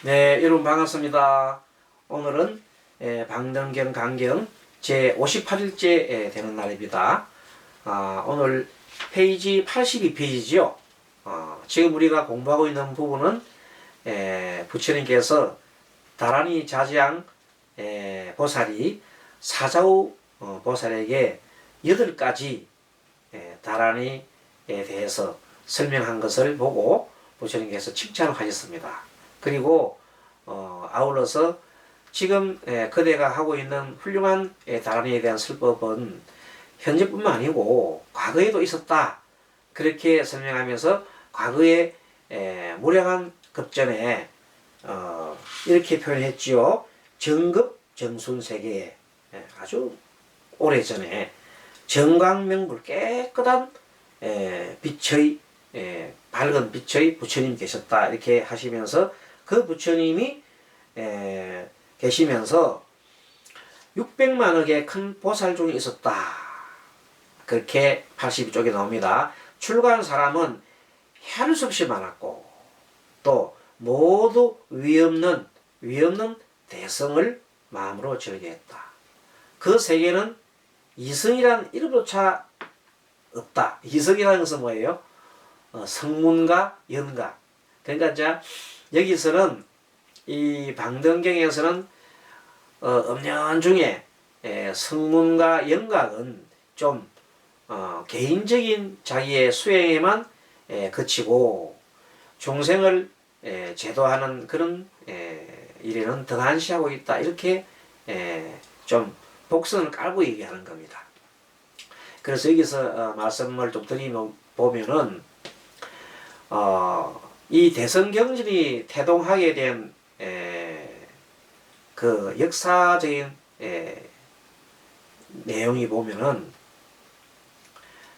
네, 여러분 반갑습니다. 오늘은 방등경 강경 제 58일째 되는 날입니다. 오늘 페이지 82페이지죠. 지금 우리가 공부하고 있는 부분은 부처님께서 다라니 자지양 보살이 사자우 보살에게 8가지 다라니에 대해서 설명한 것을 보고 부처님께서 칭찬을 하셨습니다. 그리고 아울러서 지금 그대가 하고 있는 훌륭한 다라니에 대한 설법은 현재뿐만 아니고 과거에도 있었다. 그렇게 설명하면서 과거에 무량한 급전에 이렇게 표현했지요. 정급 정순 세계에 아주 오래전에 정광명불 깨끗한 빛의 밝은 빛의 부처님 계셨다. 이렇게 하시면서 그 부처님이 계시면서 600만억의 큰 보살종이 있었다. 그렇게 82쪽에 나옵니다. 출가한 사람은 할 수 없이 많았고 또 모두 위없는 대성을 마음으로 즐겨했다. 그 세계는 이성이란 이름조차 없다. 이성이라는 것은 뭐예요? 성문과 연가. 그러니까 자 여기서는 이 방등경에서는 음년중에 성문과 연각은 좀 개인적인 자기의 수행에만 그치고 중생을 제도하는 그런 일에는 등한시하고 있다. 이렇게 좀 복선을 깔고 얘기하는 겁니다. 그래서 여기서 말씀을 좀 드리면 보면은 이 대성경전이 태동하게 된 그 역사적인 내용이 보면은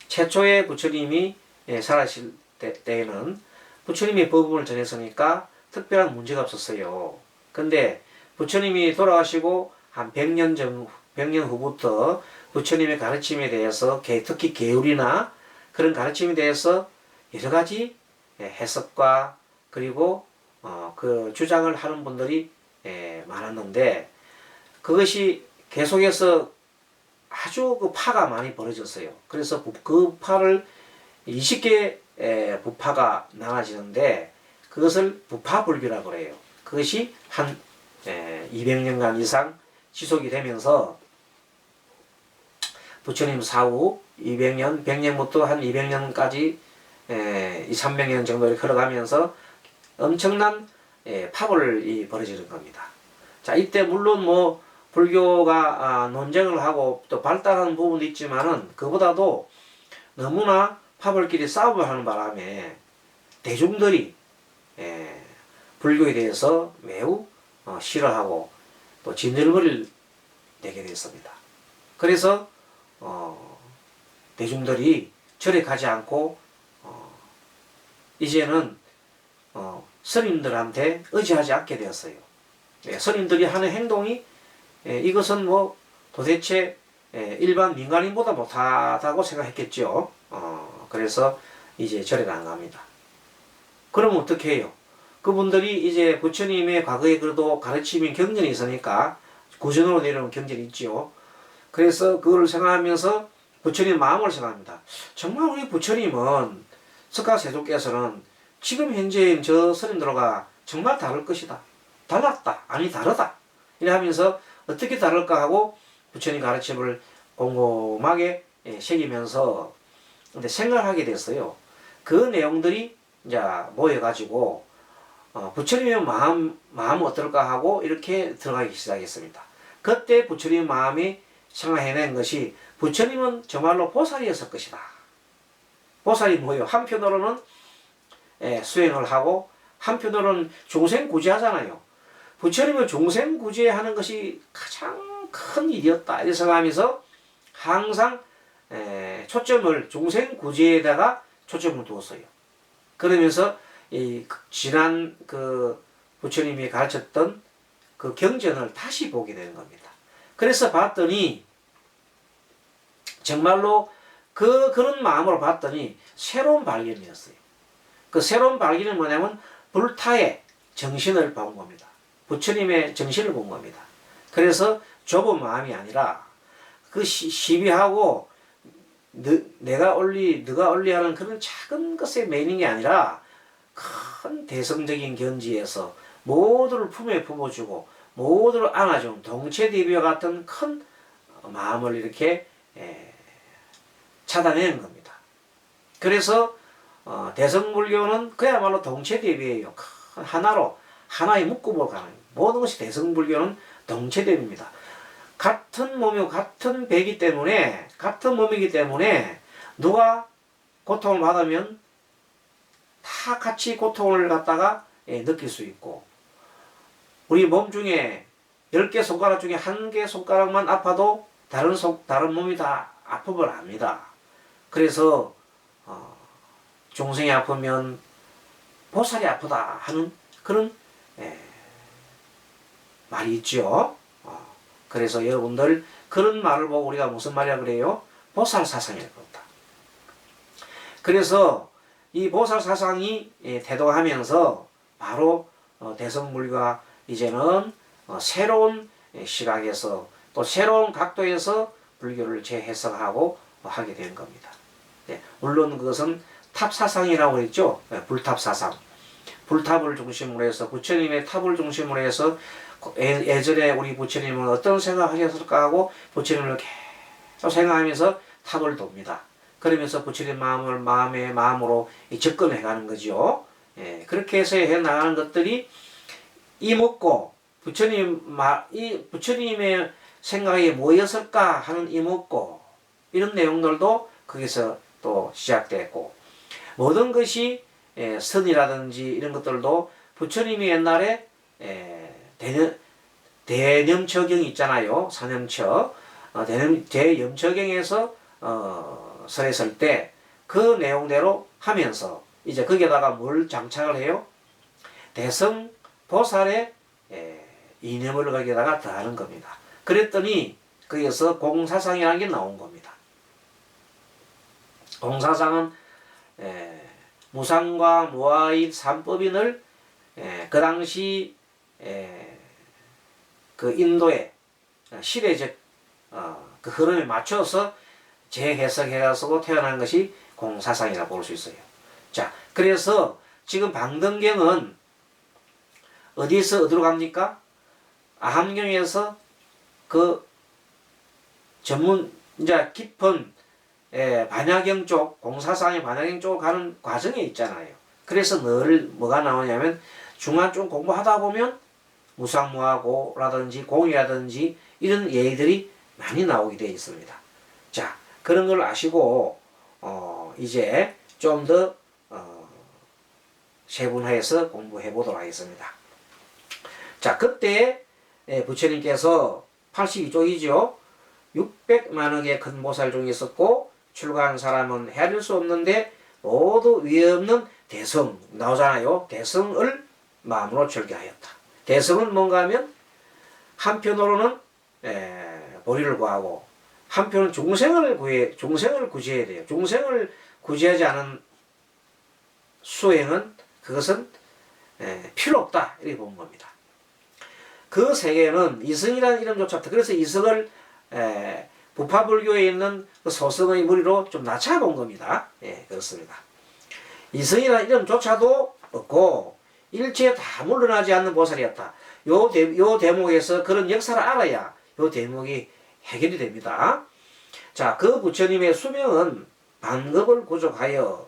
최초의 부처님이 살아실 때에는 부처님이 법문을 전했으니까 특별한 문제가 없었어요. 근데 부처님이 돌아가시고 한 100년 후부터 부처님의 가르침에 대해서 특히 계율이나 그런 가르침에 대해서 여러 가지 해석과 그리고 그 주장을 하는 분들이 많았는데 그것이 계속해서 아주 그 파가 많이 벌어졌어요. 그래서 그 파를 20개 부파가 나눠지는데 그것을 부파불교라고 그래요. 그것이 한 200년간 이상 지속이 되면서 부처님 사후 200년, 100년부터 한 200년까지 300년 정도 이렇게 흘러가면서 엄청난 파벌이 벌어지는 겁니다. 자, 이때 물론 뭐 불교가 논쟁을 하고 또 발달하는 부분도 있지만은 그보다도 너무나 파벌끼리 싸움을 하는 바람에 대중들이 불교에 대해서 매우 싫어하고 또 진절머리를 내게 됐습니다. 그래서 대중들이 절에 가지 않고 이제는 스님들한테 의지하지 않게 되었어요. 스님들이 하는 행동이 이것은 뭐 도대체 일반 민간인보다 못하다고 생각했겠죠. 그래서 이제 절에 안 갑니다. 그럼 어떻게 해요? 그분들이 이제 부처님의 과거에 그래도 가르침인 경전이 있으니까 구전으로 내려오는 경전이 있지요. 그래서 그걸 생각하면서 부처님 마음을 생각합니다. 정말 우리 부처님은 석가세조께서는 지금 현재인 저 스님들과 정말 다를 것이다. 달랐다. 아니 다르다. 이래 하면서 어떻게 다를까 하고 부처님 가르침을 곰곰하게 새기면서 근데 생각을 하게 됐어요. 그 내용들이 이제 모여가지고 부처님의 마음은 어떨까 하고 이렇게 들어가기 시작했습니다. 그때 부처님 마음이 생각해낸 것이 부처님은 정말로 보살이었을 것이다. 보살이 뭐예요? 한편으로는 수행을 하고 한편으로는 중생구제하잖아요. 부처님은 중생구제하는 것이 가장 큰 일이었다. 이렇게 생각하면서 항상 초점을 중생구제에다가 초점을 두었어요. 그러면서 이 지난 그 부처님이 가르쳤던 그 경전을 다시 보게 되는 겁니다. 그래서 봤더니 정말로 그런 마음으로 봤더니 새로운 발견이었어요. 그 새로운 발견은 뭐냐면 불타에 정신을 본 겁니다. 부처님의 정신을 본 겁니다. 그래서 좁은 마음이 아니라 그 시비하고 너가 올리 하는 그런 작은 것에 매이는 게 아니라 큰 대성적인 견지에서 모두를 품에 품어주고 모두를 안아주는 동체대비와 같은 큰 마음을 이렇게 찾아내는 겁니다. 그래서 대성불교는 그야말로 동체대비예요. 하나로 하나의 묶음으로 가는 모든 것이 대성불교는 동체대비입니다. 같은 몸이고 같은 배이기 때문에 같은 몸이기 때문에 누가 고통을 받으면 다 같이 고통을 갖다가 느낄 수 있고 우리 몸 중에 10개 손가락 중에 1개 손가락만 아파도 다른 몸이 다 아픔을 압니다. 그래서 중생이 아프면 보살이 아프다 하는 그런 말이 있죠. 그래서 여러분들 그런 말을 보고 우리가 무슨 말이라 그래요? 보살 사상이라고 합니다. 그래서 이 보살 사상이 태동하면서 바로 대성불교가 이제는 새로운 시각에서 또 새로운 각도에서 불교를 재해석하고 하게 된 겁니다. 물론 그것은 탑사상이라고 했죠. 불탑사상. 불탑을 중심으로 해서 부처님의 탑을 중심으로 해서 예전에 우리 부처님은 어떤 생각하셨을까 하고 부처님을 계속 생각하면서 탑을 돕니다. 그러면서 부처님 마음으로 접근해 가는 거죠. 그렇게 해서 해 나가는 것들이 이목고 부처님의 생각이 뭐였을까 하는 이목고 이런 내용들도 거기서 또 시작됐고 모든 것이 선이라든지 이런 것들도 부처님이 옛날에 대념처경이 있잖아요. 사념처 대념처경에서 설했을 때 그 내용대로 하면서 이제 거기에다가 뭘 장착을 해요? 대성 보살의 이념을 거기에다가 더하는 겁니다. 그랬더니 거기에서 공사상이라는 게 나온 겁니다. 공사상은 무상과 무아의 삼법인을 그 당시 그 인도의 시대적 그 흐름에 맞춰서 재해석해서 태어난 것이 공사상이라고 볼 수 있어요. 자, 그래서 지금 방등경은 어디로 갑니까? 아함경에서 그 전문 이제 깊은 반야경 쪽, 공사상의 반야경 쪽 가는 과정에 있잖아요. 그래서 늘 뭐가 나오냐면 중간 좀 공부하다 보면 무상무하고라든지 공이라든지 이런 예의들이 많이 나오게 되어 있습니다. 자, 그런 걸 아시고 이제 좀 더 세분화해서 공부해 보도록 하겠습니다. 자, 그때 부처님께서 82쪽이죠. 600만억의 큰 보살 중에 있었고 출가한 사람은 헤아릴 수 없는데 모두 위에 없는 대성 나오잖아요. 대성을 마음으로 절개하였다. 대성은 뭔가 하면 한편으로는 보리를 구하고 한편은 중생을 구제해야 돼요. 중생을 구제하지 않은 수행은 그것은 필요 없다 이렇게 본 겁니다. 그 세계는 이성이라는 이름조차도 그래서 이성을 부파불교에 있는 그 소성의 무리로 좀 낮춰본 겁니다. 그렇습니다. 이성이라는 이름조차도 없고 일체에 다 물러나지 않는 보살이었다. 요 대목에서 그런 역사를 알아야 요 대목이 해결이 됩니다. 자, 그 부처님의 수명은 반급을 구족하여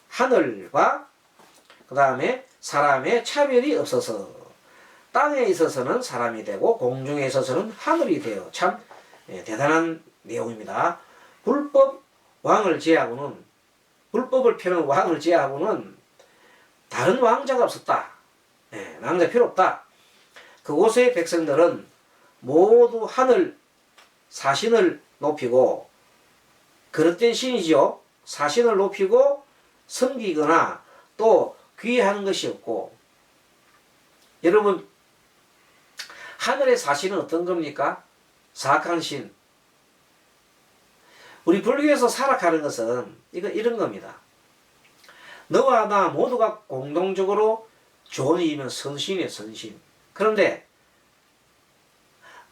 하늘과 그 다음에 사람의 차별이 없어서 땅에 있어서는 사람이 되고 공중에 있어서는 하늘이 되어 참 대단한 내용입니다. 불법 왕을 제하고는 불법을 펴는 왕을 제하고는 다른 왕자가 없었다. 왕자 필요 없다. 그곳의 백성들은 모두 하늘 사신을 높이고 그릇된 신이지요. 사신을 높이고 섬기거나 또 귀의하는 것이 없고 여러분 하늘의 사신은 어떤 겁니까? 사악한 신. 우리 불교에서 살아가는 것은 이런 겁니다. 너와 나 모두가 공동적으로 좋은 의미면 선신이에요, 선신. 그런데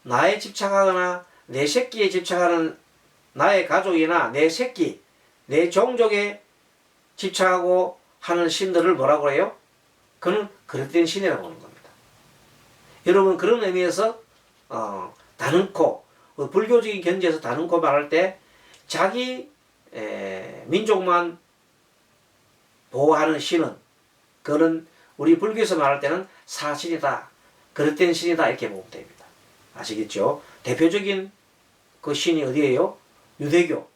나에 집착하거나 내 새끼에 집착하는 나의 가족이나 내 새끼, 내 종족에 집착하고 하는 신들을 뭐라고 해요? 그는 그릇된 신이라고 하는 겁니다. 여러분, 그런 의미에서 다른코, 불교적인 견지에서 다른코 말할 때 자기 민족만 보호하는 신은, 그는 우리 불교에서 말할 때는 사신이다, 그릇된 신이다, 이렇게 보면 됩니다. 아시겠죠? 대표적인 그 신이 어디예요? 유대교.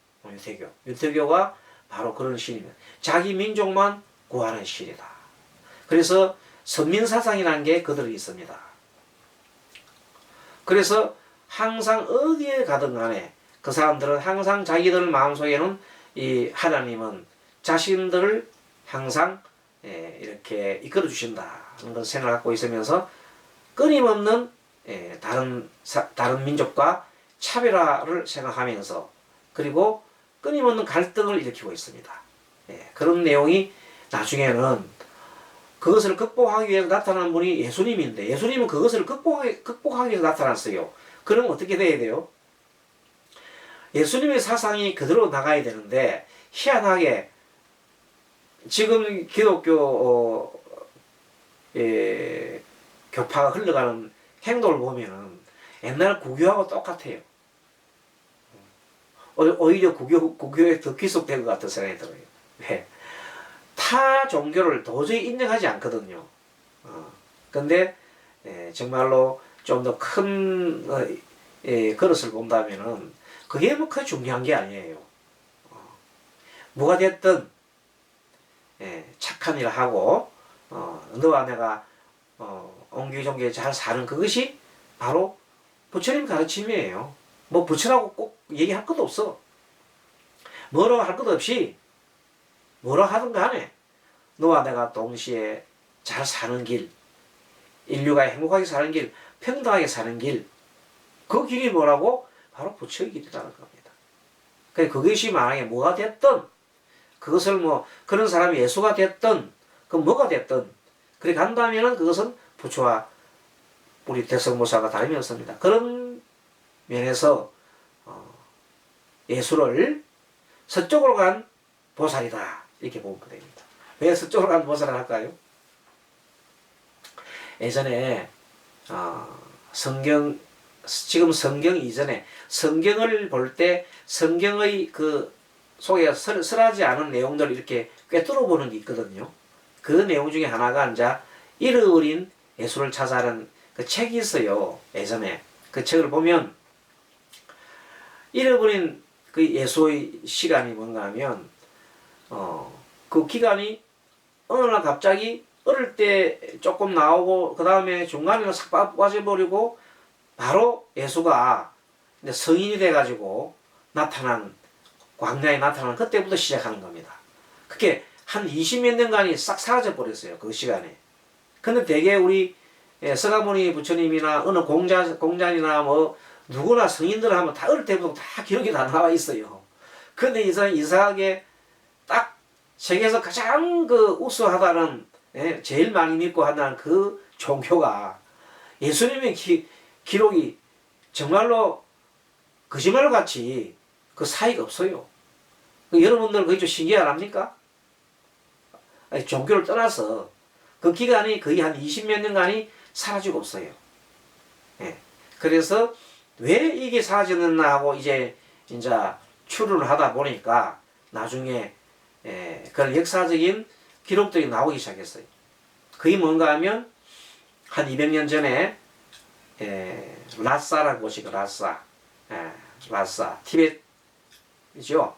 유대교가 바로 그런 신입니다. 자기 민족만 구하는 신이다. 그래서 선민사상이라는 게 그들이 있습니다. 그래서 항상 어디에 가든 간에 그 사람들은 항상 자기들 마음속에는 이 하나님은 자신들을 항상 이렇게 이끌어 주신다는 걸 생각을 갖고 있으면서 끊임없는 다른 민족과 차별화를 생각하면서, 그리고 끊임없는 갈등을 일으키고 있습니다. 그런 내용이 나중에는 그것을 극복하기 위해서 나타난 분이 예수님인데, 예수님은 그것을 극복하기 위해서 나타났어요. 그럼 어떻게 돼야 돼요? 예수님의 사상이 그대로 나가야 되는데, 희한하게 지금 기독교 교파가 흘러가는 행동을 보면은 옛날 구교하고 똑같아요. 오히려 구교에 더 귀속된 것 같은 생각이 들어요. 왜? 타 종교를 도저히 인정하지 않거든요. 근데 정말로 좀 더 큰 그릇을 본다면은 그게 뭐 그렇게 중요한 게 아니에요. 뭐가 됐든 착한 일을 하고 너와 내가 옹기종기에 잘 사는 그것이 바로 부처님 가르침이에요. 뭐 부처라고 꼭 얘기할 것도 없어. 뭐라고 할 것도 없이 뭐라 하든 간에 너와 내가 동시에 잘 사는 길, 인류가 행복하게 사는 길, 평등하게 사는 길, 그 길이 뭐라고? 바로 부처의 길이라는 겁니다. 그것이 만약에 뭐가 됐든, 그것을 뭐 그런 사람이 예수가 됐든 그 뭐가 됐든 그렇게 간다면은 그것은 부처와 우리 대성모사가 다름이 없습니다. 그런 면에서 예수를 서쪽으로 간 보살이다, 이렇게 보면 됩니다. 왜 서쪽으로 간 보살을 할까요? 예전에 지금 성경 이전에 성경을 볼 때 성경의 그 속에 설하지 않은 내용들을 이렇게 꿰뚫어 보는 게 있거든요. 그 내용 중에 하나가 이제 잃어버린 예수를 찾아하는 그 책이 있어요. 예전에 그 책을 보면 잃어버린 그 예수의 시간이 뭔가 하면 그 기간이 어느 날 갑자기 어릴 때 조금 나오고 그 다음에 중간에 싹 빠져버리고 바로 예수가 성인이 돼가지고 광야에 나타나는 그때부터 시작하는 겁니다. 그게 한 20몇 년간이 싹 사라져 버렸어요. 그 시간에. 근데 대개 우리 서가모니 부처님이나 어느 공자이나 뭐 누구나 성인들 하면 다 어릴 때부터 다 기록이 다 나와 있어요. 근데 이상하게 딱 세계에서 가장 그 우수하다는, 제일 많이 믿고 한다는 그 종교가 예수님의 기록이 정말로 거짓말같이 그 사이가 없어요. 여러분들 그게 좀 신기 안 합니까? 종교를 떠나서 그 기간이 거의 한 20몇 년간이 사라지고 없어요. 그래서 왜 이게 사라졌나 하고 이제 추론을 하다 보니까 나중에 그런 역사적인 기록들이 나오기 시작했어요. 그게 뭔가 하면 한 200년 전에 라싸라는 곳이 라싸, 티벳이죠.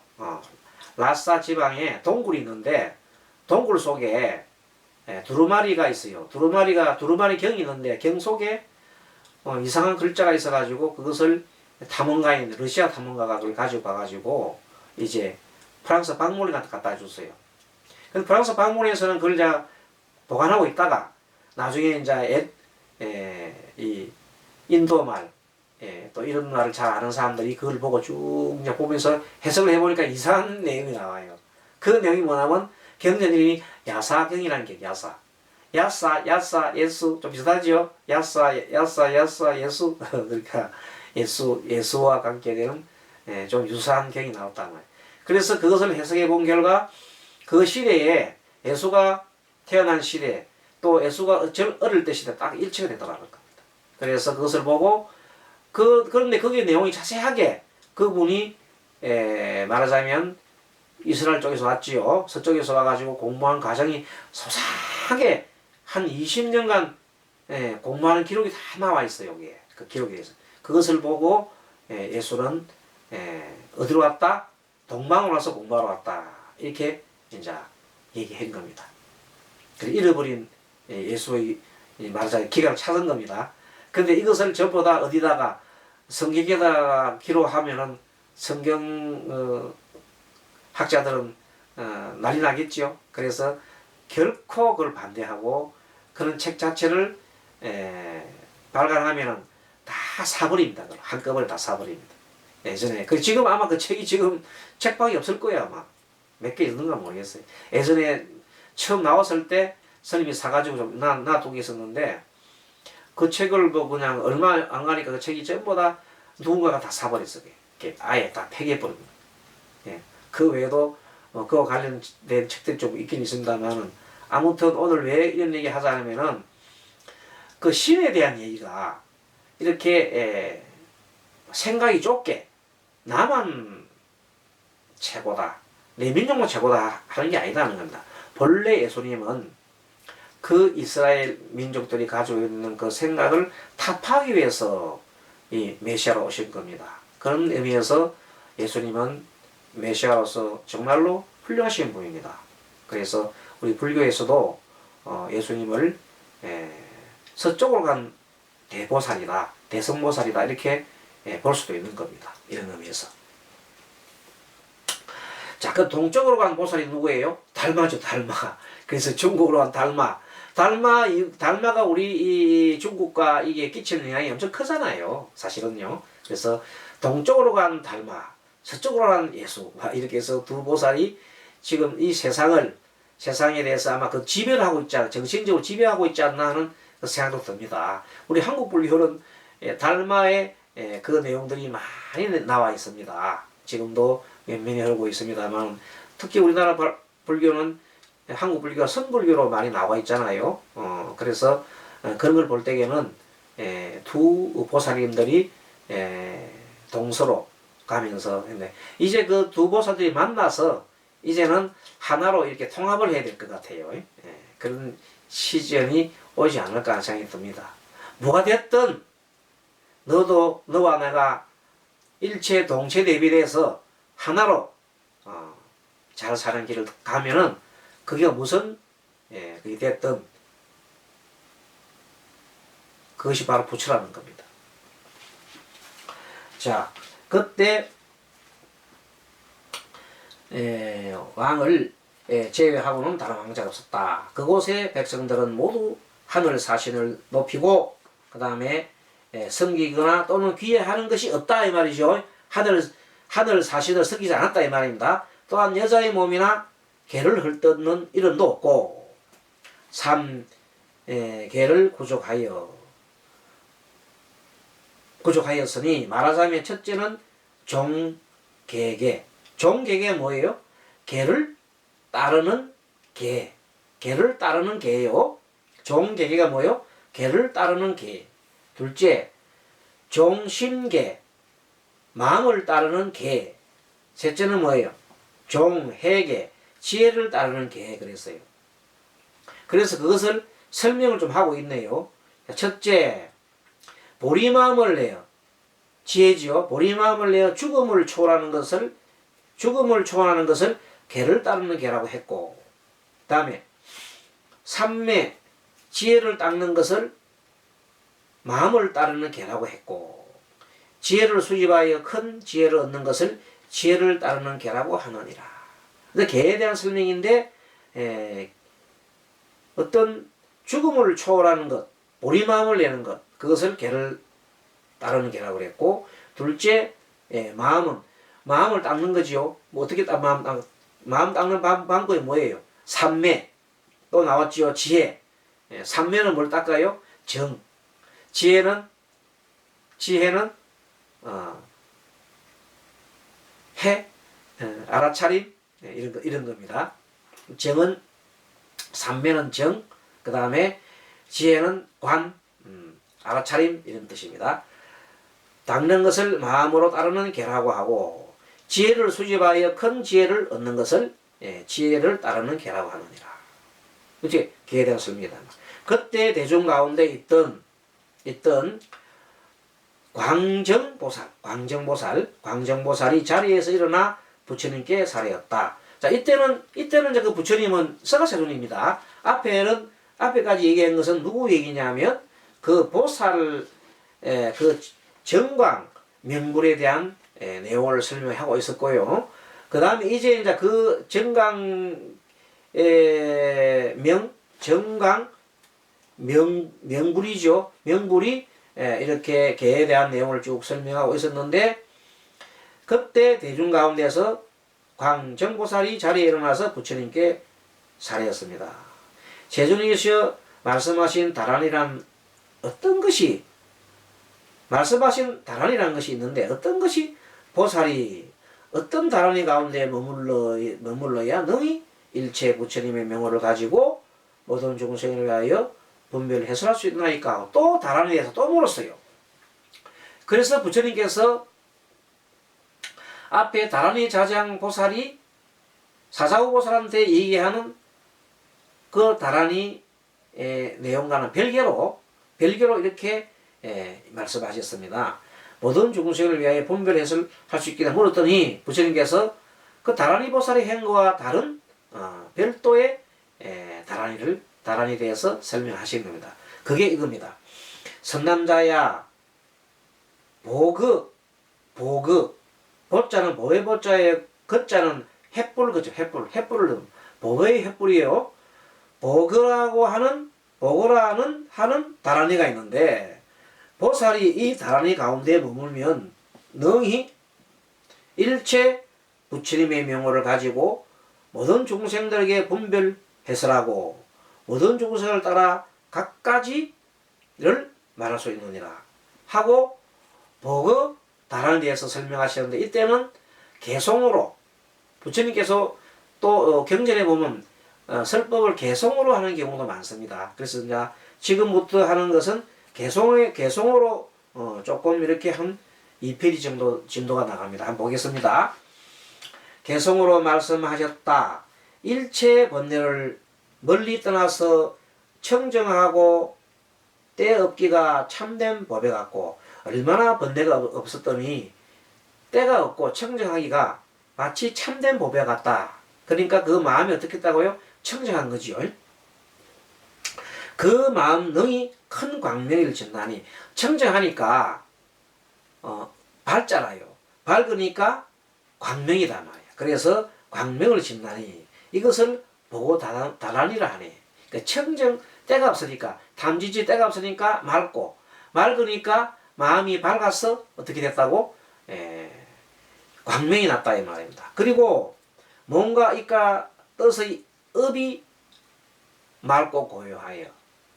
라싸 지방에 동굴이 있는데 동굴 속에 두루마리가 있어요. 두루마리 경이 있는데 경 속에 이상한 글자가 있어가지고 그것을 러시아 탐험가가 그걸 가지고 가가지고 이제 프랑스 박물관에 갖다 줬어요. 근데 프랑스 박물관에서는 그걸 이제 보관하고 있다가 나중에 이제 이 인도말, 또 이런 말을 잘 아는 사람들이 그걸 보고 쭉 이제 보면서 해석을 해보니까 이상한 내용이 나와요. 그 내용이 뭐냐면 경전이름이 야사경이라는 게 야사. 야사, 야사, 예수 좀 비슷하죠? 야사, 야사, 야사, 예수 그러니까 예수와 관계되는 좀 유사한 경이 나왔단 말이에요. 그래서 그것을 해석해 본 결과 그 시대에 예수가 태어난 시대 또 예수가 어릴 때 시대 딱 일치가 되더라는 겁니다. 그래서 그것을 보고 그런데 거기에 내용이 자세하게 그분이 말하자면 이스라엘 쪽에서 왔지요. 서쪽에서 와가지고 공부한 과정이 소상하게 한 20년간 공부하는 기록이 다 나와 있어요. 여기에 그 기록에 대해서 그것을 보고 예수는 어디로 왔다? 동방으로 와서 공부하러 왔다. 이렇게 이제 얘기한 겁니다. 그래서 잃어버린 예수의 말하자면 기각을 찾은 겁니다. 근데 이것을 전부 다 어디다가 성경에다가 기록하면은 성경 학자들은 난리 나겠죠. 그래서 결코 그걸 반대하고 그런 책 자체를 발간하면은 다 사버립니다. 한꺼번에 다 사버립니다. 예전에 지금 아마 그 책이 지금 책방이 없을 거예요. 아마 몇 개 있는가 모르겠어요. 예전에 처음 나왔을 때 스님이 사가지고 좀 놔두고 있었는데 그 책을 뭐 그냥 얼마 안 가니까 그 책이 전부 다 누군가가 다 사버렸어요. 아예 다 폐기해버립니다. 예. 그 외에도 그와 관련된 책들이 좀 있긴 있습니다만은 아무튼 오늘 왜 이런 얘기 하자면은 그 신에 대한 얘기가 이렇게 생각이 좁게 나만 최고다 내 민족만 최고다 하는 게 아니다는 겁니다. 본래 예수님은 그 이스라엘 민족들이 가지고 있는 그 생각을 타파하기 위해서 이 메시아로 오신 겁니다. 그런 의미에서 예수님은 메시아로서 정말로 훌륭하신 분입니다. 그래서 우리 불교에서도 예수님을 서쪽으로 간 대보살이다, 대성보살이다 이렇게 볼 수도 있는 겁니다. 이런 의미에서. 자, 그 동쪽으로 간 보살이 누구예요? 달마죠, 달마. 그래서 중국으로 간 달마. 달마가 우리 이 중국과 이게 끼치는 영향이 엄청 크잖아요. 사실은요. 그래서 동쪽으로 간 달마, 서쪽으로 간 예수. 이렇게 해서 두 보살이 지금 이 세상에 대해서 아마 그 지배를 하고 있지 않나, 정신적으로 지배하고 있지 않나 하는 그 생각도 듭니다. 우리 한국 불교는 달마의 그 내용들이 많이 나와 있습니다. 지금도 면면히 흐르고 있습니다만 특히 우리나라 불교는 한국 불교가 선불교로 많이 나와 있잖아요. 그래서 그런 걸 볼 때에는 두 보살님들이 동서로 가면서 했는데 이제 그 두 보살들이 만나서 이제는 하나로 이렇게 통합을 해야 될 것 같아요. 그런 시점이 오지 않을까 생각이 듭니다. 뭐가 됐든 너와 내가 일체 동체 대비돼서 하나로 잘 사는 길을 가면은 그게 무슨 그게 됐든 그것이 바로 부처라는 겁니다. 자, 그때 왕을 제외하고는 다른 왕자가 없었다. 그곳의 백성들은 모두 하늘 사신을 높이고 그 다음에 섬기거나 또는 귀해하는 것이 없다 이 말이죠. 하늘 사신을 섬기지 않았다 이 말입니다. 또한 여자의 몸이나 개를 헐뜯는 일은도 없고 개를 구족하였으니 말하자면 첫째는 종개계. 종개계가 뭐예요? 개를 따르는 개. 개를 따르는 개예요. 종개계가 뭐예요? 개를 따르는 개. 둘째, 종심계. 마음을 따르는 개. 셋째는 뭐예요? 종해계. 지혜를 따르는 개. 그랬어요. 그래서 그것을 설명을 좀 하고 있네요. 첫째, 보리마음을 내어. 지혜지요. 보리마음을 내어 죽음을 초월하는 것을 개를 따르는 개라고 했고, 그 다음에 삼매, 지혜를 닦는 것을 마음을 따르는 개라고 했고, 지혜를 수집하여 큰 지혜를 얻는 것을 지혜를 따르는 개라고 하느니라. 근데 개에 대한 설명인데 어떤 죽음을 초월하는 것, 보리마음을 내는 것, 그것을 개를 따르는 개라고 그랬고, 둘째 마음을 닦는 거지요. 뭐 어떻게 마음 닦는 방법이 뭐예요? 삼매 또 나왔지요. 지혜. 삼면은 뭘 닦아요? 정. 지혜는 해, 알아차림, 이런 겁니다. 정은, 삼면은 정, 그 다음에 지혜는 관, 알아차림, 이런 뜻입니다. 닦는 것을 마음으로 따르는 계라고 하고, 지혜를 수집하여 큰 지혜를 얻는 것을 지혜를 따르는 계라고 하느니라. 그치? 계에 대한 설명이다. 그때 대중 가운데 있던 광정보살이 자리에서 일어나 부처님께 살해였다. 자, 이때는 이제 그 부처님은 서가세존입니다. 앞에까지 얘기한 것은 누구 얘기냐면 그 보살 그 정광 명불에 대한 내용을 설명하고 있었고요. 그 다음에 이제 그 정광 명불이죠. 명불이 이렇게 개에 대한 내용을 쭉 설명하고 있었는데, 그때 대중 가운데서 광정보살이 자리에 일어나서 부처님께 살해했습니다. 세존이시여 말씀하신 다란이란 어떤 것이, 말씀하신 다란이라는 것이 있는데 어떤 것이 보살이 어떤 다란이 가운데 머물러야 능히 일체 부처님의 명호를 가지고 모든 중생을 위하여 분별을 해설할 수 있나이까? 또 다란에 대해서 또 물었어요. 그래서 부처님께서 앞에 다란이 자장 보살이 사사후 보살한테 얘기하는 그 다란이 내용과는 별개로 이렇게 말씀하셨습니다. 모든 중생을 위하여 분별 해설할 수 있겠냐 물었더니 부처님께서 그 다란이 보살의 행거와 다른 별도의 다란이에 대해서 설명하신 겁니다. 그게 이겁니다. 선남자야 보자는 보의 보자에 거자는 횃불 그죠. 횃불을 보의 횃불이에요. 보거라는 다란이가 있는데 보살이 이 다란이 가운데 머물면 능히 일체 부처님의 명호를 가지고 모든 중생들에게 분별 해설하고 모든 중생을 따라 각가지를 말할 수 있느니라 하고 보거 다란에 대해서 설명하시는데, 이때는 개송으로 부처님께서 또 경전에 보면 설법을 개송으로 하는 경우도 많습니다. 그래서 이제 지금부터 하는 것은 개송으로 조금 이렇게 한 2페이지 정도 진도가 나갑니다. 한번 보겠습니다. 개송으로 말씀하셨다. 일체 번뇌를 멀리 떠나서 청정하고 때 없기가 참된 법에 같고, 얼마나 번뇌가 없었더니 때가 없고 청정하기가 마치 참된 법에 같다. 그러니까 그 마음이 어떻게 했다고요? 청정한 거지요. 그 마음 능히 큰 광명을 전다니, 청정하니까 밝잖아요. 밝으니까 광명이다 말이야. 그래서 광명을 진다니 이것을 보고 다란이라 하네. 그러니까 청정 때가 없으니까, 탐지지 때가 없으니까 맑고, 맑으니까 마음이 밝아서 어떻게 됐다고? 광명이 났다 이 말입니다. 그리고 뭔가 이까 뜻의 업이 맑고 고요하여.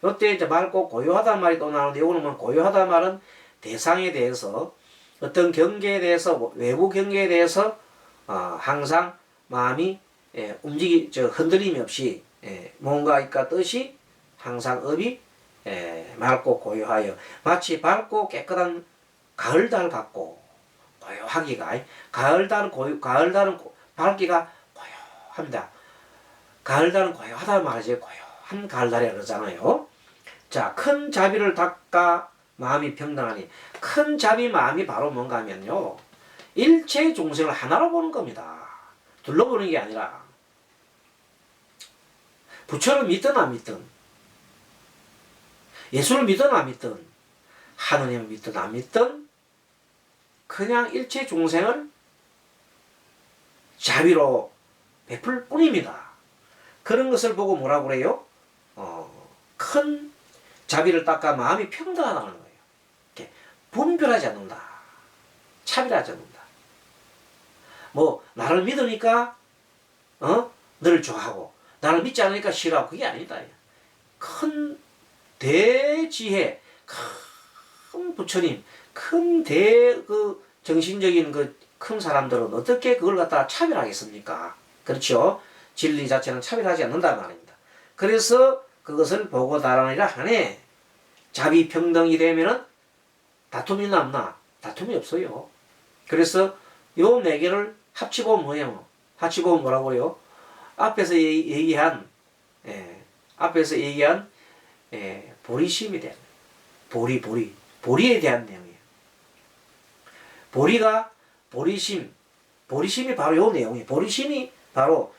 이때 이제 맑고 고요하다는 말이 또 나오는데, 이거는 고요하다는 말은 대상에 대해서, 어떤 경계에 대해서, 외부 경계에 대해서 항상 마음이 흔들림이 없이 뭔가 이까 뜻이 항상 업이 맑고 고요하여 마치 밝고 깨끗한 가을달 같고 고요하기가, 가을달은 밝기가 고요합니다. 가을달은 고요하다 말이지, 고요한 가을달이라 그러잖아요. 자, 큰 자비를 닦아 마음이 평등하니, 큰 자비 마음이 바로 뭔가 하면요, 일체 중생을 하나로 보는 겁니다. 둘러보는 게 아니라, 부처를 믿든 안 믿든, 예수를 믿든 안 믿든, 하느님을 믿든 안 믿든, 그냥 일체 중생을 자비로 베풀 뿐입니다. 그런 것을 보고 뭐라고 그래요? 큰 자비를 닦아 마음이 평등하다는 거예요. 이렇게 분별하지 않는다. 차별하지 않는다. 나를 믿으니까 너를 좋아하고 나를 믿지 않으니까 싫어하고, 그게 아니다. 큰 대지혜, 큰 부처님, 큰 그 정신적인 그 큰 사람들은 어떻게 그걸 갖다가 차별하겠습니까? 그렇죠? 진리 자체는 차별하지 않는단 말입니다. 그래서 그것을 보고 달아내라 하네. 자비평등이 되면은 다툼이 남나? 다툼이 없어요. 그래서 요 네 개를 합치고 뭐예요? 합치고 뭐라고 그래요? 앞에서 얘기한 앞에서 얘기한 보리심에 대한 보리에 대한 내용이에요. 보리심이 바로 요 내용이에요. 보리심이 바로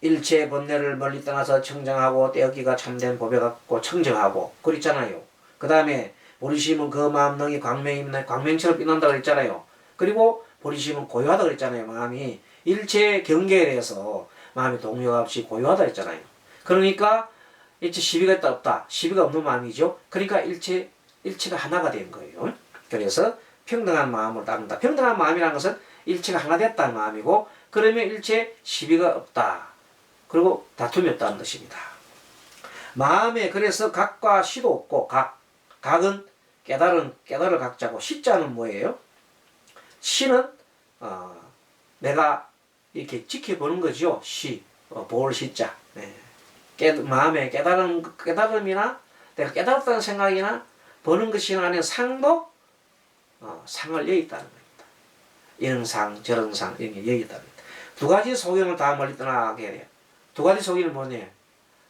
일체 번뇌를 멀리 떠나서 청정하고 떼었기가 참된 법에 갖고 청정하고 그랬잖아요. 그 다음에 보리심은 그 마음 능이 광명처럼 빛난다 그랬잖아요. 그리고 보리심은 고요하다 그랬잖아요. 마음이 일체 경계에 대해서 마음이 동요가 없이 고요하다 그랬잖아요. 그러니까 일체 시비가 있다 없다. 시비가 없는 마음이죠. 그러니까 일체가 하나가 된 거예요. 그래서 평등한 마음을 따른다. 평등한 마음이라는 것은 일체가 하나 됐다는 마음이고, 그러면 일체 시비가 없다. 그리고 다툼이 없다는 것입니다. 마음에 그래서 각과 시도 없고, 각은 깨달을 각자고, 시자는 뭐예요? 시는 내가 이렇게 지켜보는 거죠. 볼 시자. 마음에 깨달음이나 내가 깨달았다는 생각이나 보는 것이 아닌 상도 상을 여기있다는 겁니다. 이런 상, 저런 상, 이런 게 여기있다는 겁니다. 두 가지 소견을 다 멀리 떠나게 해요. 두 가지 소견은 뭐냐?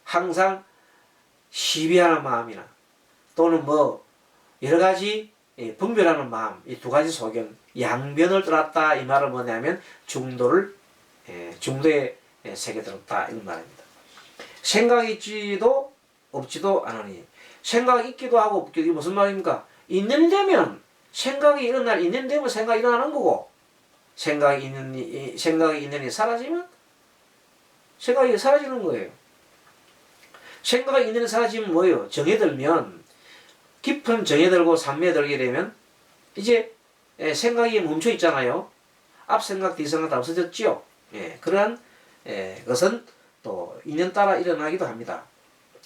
항상 시비하는 마음이나 또는 뭐 여러 가지 분별하는 마음, 이 두 가지 소견, 양변을 떠났다. 이 말은 뭐냐면 중도에 세계 들었다. 이런 말입니다. 생각이 있지도 없지도 않으니, 생각이 있기도 하고 없기도, 이게 무슨 말입니까? 있는 되면 생각이 일어날, 있는 되면 생각이 일어나는 거고, 생각이 있느니 사라지면 생각이 사라지는 거예요. 생각이 있느니 사라지면 뭐예요? 정에 들면, 깊은 정에 들고 산매에 들게 되면 이제 생각이 멈춰 있잖아요. 앞 생각, 뒤 생각 다 없어졌지요. 그러한 것은 또 인연 따라 일어나기도 합니다.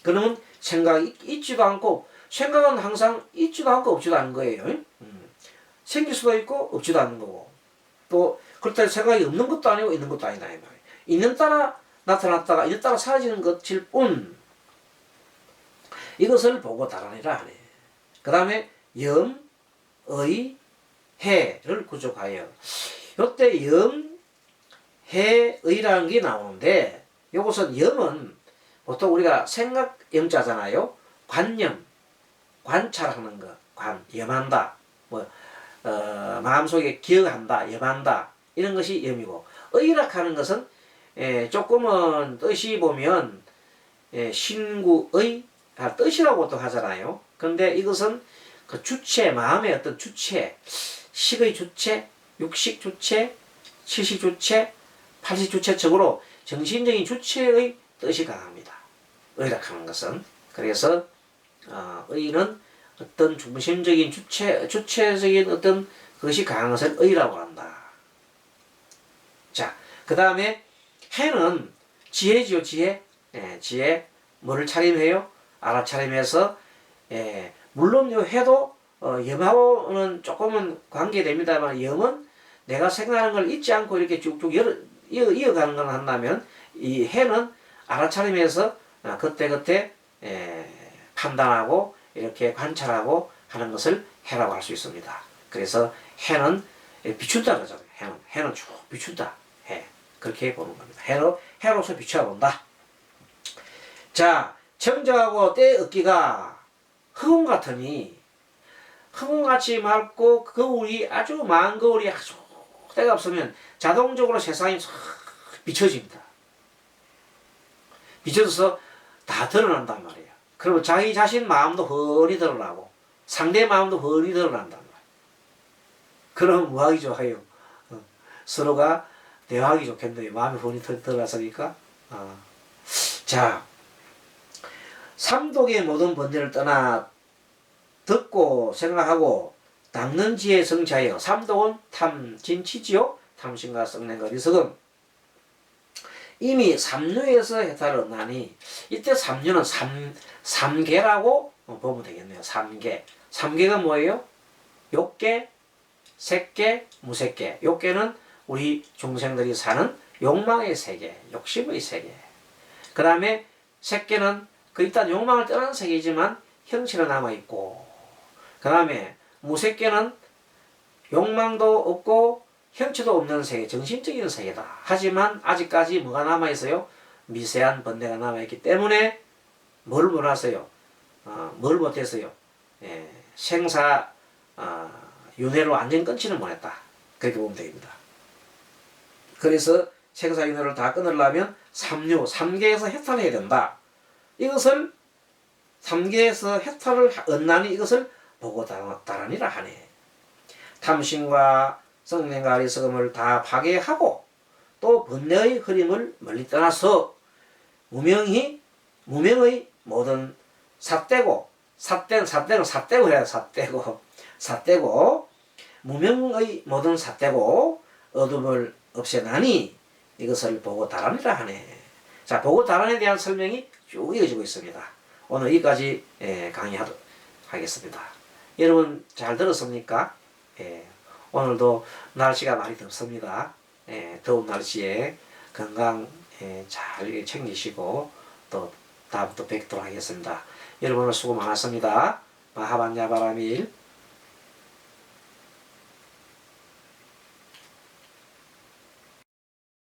그러면 생각이 있지도 않고, 생각은 항상 있지도 않고 없지도 않은 거예요. 생길 수도 있고 없지도 않는 거고, 또 그렇다고 생각이 없는 것도 아니고 있는 것도 아니다 이 말이에요. 인연 따라 나타났다가 인연 따라 사라지는 것일 뿐, 이것을 보고 달아내라 하네. 그 다음에 염, 의, 해를 구족하여, 요때 염, 해, 의라는 게 나오는데, 요것은 염은 보통 우리가 생각 염자잖아요. 관념, 관찰하는 것, 염한다, 마음속에 기억한다, 염한다, 이런 것이 염이고, 의라 하는 것은 조금은 뜻이 보면 신구의 뜻이라고도 하잖아요. 그런데 이것은 그 주체, 마음의 어떤 주체, 식의 주체, 육식 주체, 칠식 주체, 팔식 주체적으로 정신적인 주체의 뜻이 강합니다. 의락하는 것은. 그래서 의는 어떤 중심적인 주체적인 어떤 그것이 강한 것을 의라고 한다. 자, 그 다음에 해는 지혜지요, 지혜. 지혜, 뭐를 차림해요? 알아차림해서, 물론 요 해도 염하고는 조금은 관계됩니다만, 염은 내가 생각하는 걸 잊지 않고 이렇게 쭉쭉 이어가는 걸 한다면, 이 해는 알아차림해서 그때그때 판단하고 이렇게 관찰하고 하는 것을 해라고 할 수 있습니다. 그래서 해는 비춘다 그러잖아요. 해는 쭉 비춘다. 해. 그렇게 보는 겁니다. 해로서 비춰본다. 자, 청정하고 때 얻기가 흑운 같으니, 흑운같이 맑고 거울이 아주 망 거울이 아주 때가 없으면 자동적으로 세상이 비춰집니다. 비춰져서 다 드러난단 말이에요. 그리고 자기 자신 마음도 훤히 드러나고 상대 마음도 훤히 드러난단 말이에요. 그럼 뭐하기 좋아요? 서로가 대화하기 좋겠네요. 마음이 훤히 드러났으니까. 자, 삼독의 모든 번제를 떠나 듣고 생각하고 닦는 지혜 성취하여, 삼독은 탐진치지요. 탐심과 썩는 어리석음. 이미 삼류에서 해탈을 얻나니, 이때 삼류는 삼계라고 보면 되겠네요. 3계. 3계가 뭐예요? 욕계, 색계, 무색계. 욕계는 우리 중생들이 사는 욕망의 세계, 욕심의 세계. 그 다음에 색계는 그 일단 욕망을 떠나는 세계이지만 형체로 남아있고, 그 다음에 무색계는 욕망도 없고 형체도 없는 세계, 정신적인 세계다. 하지만 아직까지 뭐가 남아있어요? 미세한 번뇌가 남아있기 때문에 뭘 못했어요? 뭘 못했어요? 생사 윤회를 완전히 끊지는 못했다. 그렇게 보면 됩니다. 그래서 생사 윤회를 다 끊으려면 3계에서 해탈해야 된다. 이것을 3계에서 해탈을 얻나니 이것을 보고 다라니라 하네. 탐심과 성냄과 어리석음을 다 파괴하고 또 번뇌의 흐림을 멀리 떠나서 무명의 모든 삿대고 무명의 모든 삿대고 어둠을 없애나니 이것을 보고 달아니라 하네. 자, 보고 달아에 대한 설명이 쭉 이어지고 있습니다. 오늘 여기까지 강의하겠습니다. 여러분 잘 들었습니까? 오늘도 날씨가 많이 덥습니다. 더운 날씨에 건강 잘 챙기시고 또 다음 또 뵙도록 하겠습니다. 여러분 오늘 수고 많았습니다. 마하반야바라밀